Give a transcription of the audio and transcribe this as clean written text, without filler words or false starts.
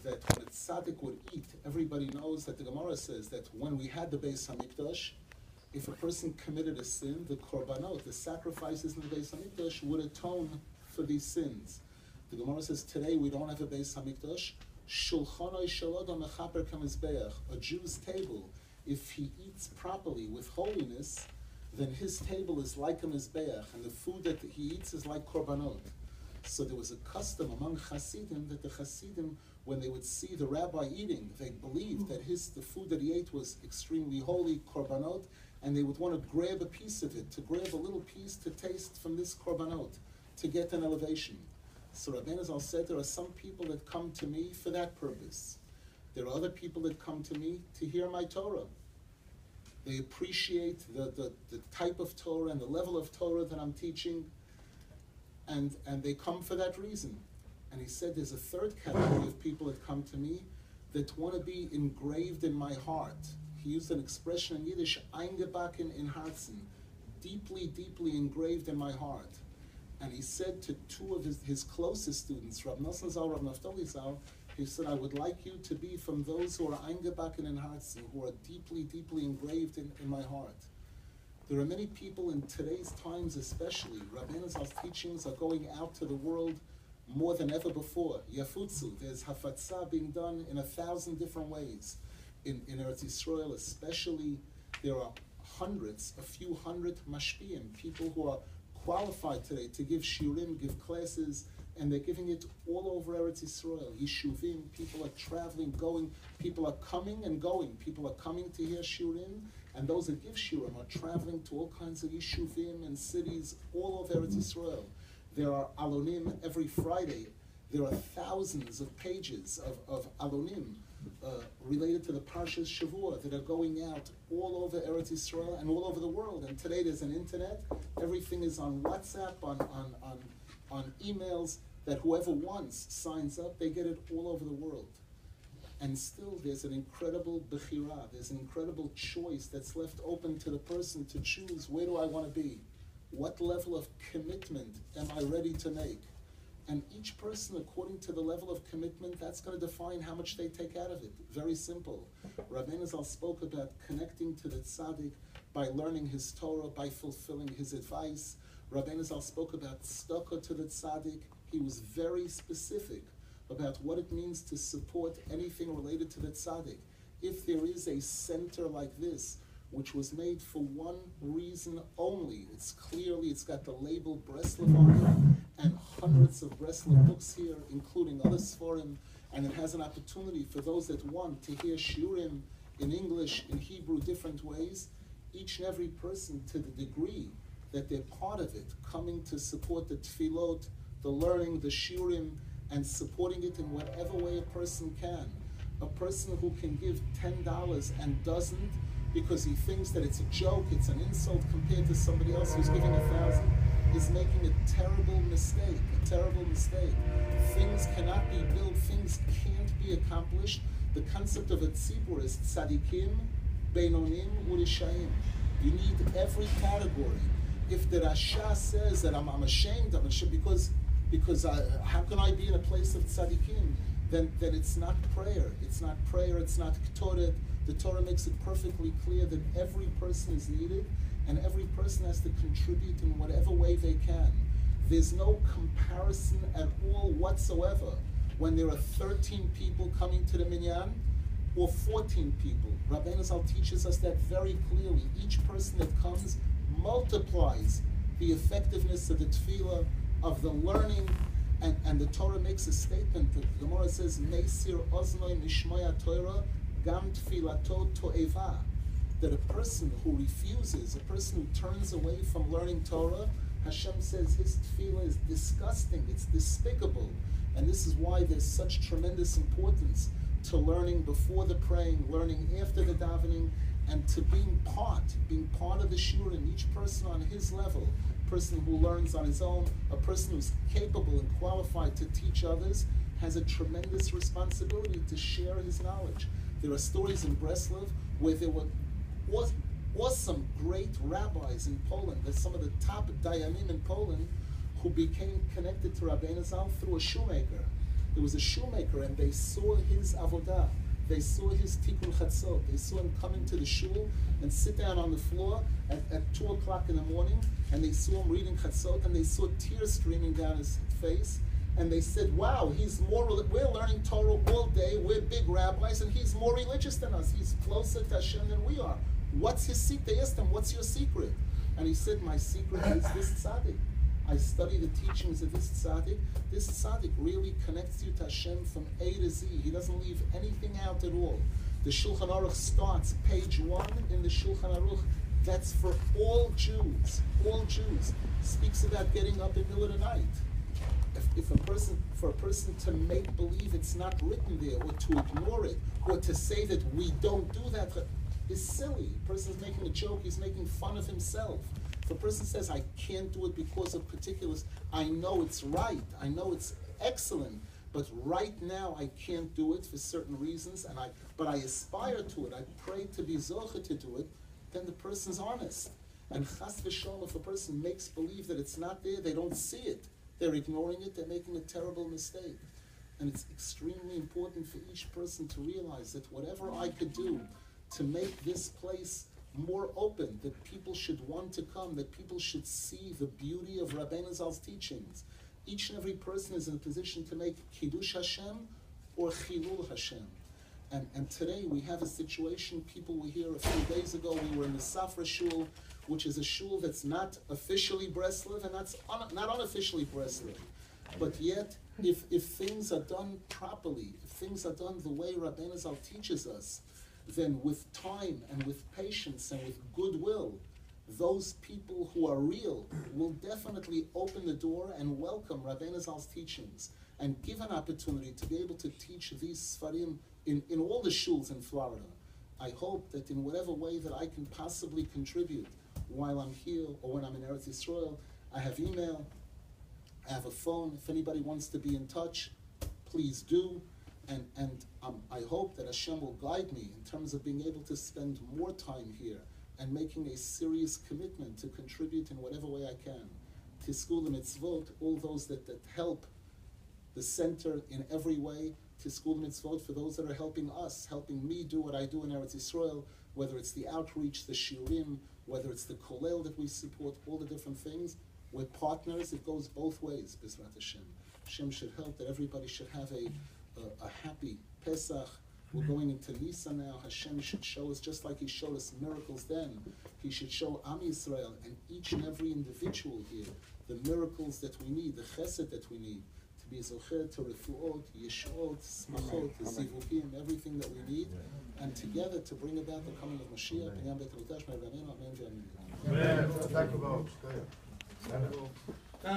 that when a tzaddik would eat, everybody knows that the Gemara says that when we had the Beis Hamikdash, if a person committed a sin, the korbanot, the sacrifices in the Beis Hamikdash, would atone for these sins. The Gemara says today we don't have a Beis Hamikdash. Shulchanoi shel adam mechaper kamizbeach. A Jew's table, if he eats properly with holiness, then his table is like a mizbeach, and the food that he eats is like korbanot. So there was a custom among Hasidim that the Hasidim, when they would see the rabbi eating, they believed that the food that he ate was extremely holy, korbanot, and they would want to grab a piece of it, to grab a little piece to taste from this korbanot, to get an elevation. So Rav Nasan said there are some people that come to me for that purpose. There are other people that come to me to hear my Torah. They appreciate the type of Torah and the level of Torah that I'm teaching, and they come for that reason. And he said there's a third category of people that come to me that want to be engraved in my heart. He used an expression in Yiddish, eingebacken in Herzen, deeply, deeply engraved in my heart. And he said to two of his closest students, Rav Nasan Zal, Rav Naftali Zal, he said, I would like you to be from those who are eingebacken in Herzen, who are deeply, deeply engraved in my heart. There are many people in today's times especially, Rav Nasan's teachings are going out to the world more than ever before. Yafutzu, there's hafatzah being done in 1,000 different ways. In Eretz Yisrael especially, there are hundreds, a few hundred mashpiyim, people who are qualified today to give shiurim, give classes, and they're giving it all over Eretz Yisrael. Yishuvim, people are traveling, going, people are coming and going. People are coming to hear shiurim, and those that give shiurim are traveling to all kinds of yishuvim and cities all over Eretz Yisrael. There are alonim every Friday. There are thousands of pages of alonim related to the Parshas Shavua that are going out all over Eretz Yisrael and all over the world. And today there's an internet. Everything is on WhatsApp, on emails, that whoever wants signs up. They get it all over the world. And still there's an incredible bechira. There's an incredible choice that's left open to the person to choose, where do I want to be? What level of commitment am I ready to make? And each person, according to the level of commitment, that's going to define how much they take out of it. Very simple. Rav Nasan spoke about connecting to the tzaddik by learning his Torah, by fulfilling his advice. Rav Nasan spoke about tzedakah to the tzaddik. He was very specific about what it means to support anything related to the tzaddik. If there is a center like this, which was made for one reason only, it's got the label Breslev on it, and hundreds of Breslev books here, including other Sforim, and it has an opportunity for those that want to hear shiurim in English, in Hebrew, different ways. Each and every person, to the degree that they're part of it, coming to support the tefillot, the learning, the shiurim, and supporting it in whatever way a person can. A person who can give $10 and doesn't, because he thinks that it's a joke, it's an insult compared to somebody else who's giving 1,000, is making a terrible mistake, Things cannot be built, things can't be accomplished. The concept of a tzibur is tzadikim, beinonim, urishayim. You need every category. If the Rasha says that I'm ashamed of it because how can I be in a place of tzadikim? Then it's not prayer. It's not Torah. The Torah makes it perfectly clear that every person is needed and every person has to contribute in whatever way they can. There's no comparison at all whatsoever when there are 13 people coming to the minyan or 14 people. Rav Nasan teaches us that very clearly. Each person that comes multiplies the effectiveness of the tefillah, of the learning, and the Torah makes a statement. The Gemara says, Meisir oznoi mishmoya Torah gam tfilato to'eva, that a person who refuses, a person who turns away from learning Torah, Hashem says his tefillah is disgusting, it's despicable. And this is why there's such tremendous importance to learning before the praying, learning after the davening, and to being part of the shiurim, each person on his level, a person who learns on his own, a person who's capable and qualified to teach others, has a tremendous responsibility to share his knowledge. There are stories in Breslev where there were awesome, great rabbis in Poland. There's some of the top dayanim in Poland who became connected to Rabbeinu Zal through a shoemaker. There was a shoemaker, and they saw his avodah. They saw his tikkun chatzot. They saw him come into the shul and sit down on the floor at 2 o'clock in the morning, and they saw him reading chatzot, and they saw tears streaming down his face, and they said, wow, we're learning Torah all day, we're big rabbis, and he's more religious than us. He's closer to Hashem than we are. What's his secret? They asked him, what's your secret? And he said, my secret is this tzaddik. I study the teachings of this tzaddik. This tzaddik really connects you to Hashem from A to Z. He doesn't leave anything out at all. The Shulchan Aruch starts, page 1 in the Shulchan Aruch. That's for all Jews. All Jews. Speaks about getting up in the middle of the night. For a person to make believe it's not written there, or to ignore it, or to say that we don't do that, is silly. A person's making a joke, he's making fun of himself. If a person says, I can't do it because of particulars, I know it's right, I know it's excellent, but right now I can't do it for certain reasons, but I aspire to it, I pray to be zoche to do it, then the person's honest. And chas v'shalom, if a person makes believe that it's not there, they don't see it, they're ignoring it, they're making a terrible mistake. And it's extremely important for each person to realize that whatever I could do to make this place more open, that people should want to come, that people should see the beauty of Rabbeinu Zal's teachings. Each and every person is in a position to make Kiddush Hashem or Chilul Hashem. And today we have a situation, people were here a few days ago, we were in the Safra Shul, which is a shul that's not officially Breslev and that's not unofficially Breslev. But yet, if things are done properly, if things are done the way Rabbeinu Zal teaches us, then with time and with patience and with goodwill, those people who are real will definitely open the door and welcome Rabbeinu Zal's teachings and give an opportunity to be able to teach these Sfarim in all the shuls in Florida. I hope that in whatever way that I can possibly contribute while I'm here or when I'm in Eretz Yisrael, I have email, I have a phone. If anybody wants to be in touch, please do. And I hope that Hashem will guide me in terms of being able to spend more time here and making a serious commitment to contribute in whatever way I can. Tiskul Mitzvot, all those that help the center in every way. Tiskul Mitzvot for those that are helping us, helping me do what I do in Eretz Yisrael, whether it's the outreach, the shiurim, whether it's the kollel that we support, all the different things. We're partners, it goes both ways, B'ezrat Hashem. Hashem should help that everybody should have a happy Pesach. We're going into Nisan now. Hashem should show us, just like He showed us miracles then, He should show Am Yisrael and each and every individual here the miracles that we need, the chesed that we need, to be zocher to refuot, yeshot, smachot, zivukim, everything that we need, and together to bring about the coming of Mashiach. Amen. Amen. Amen.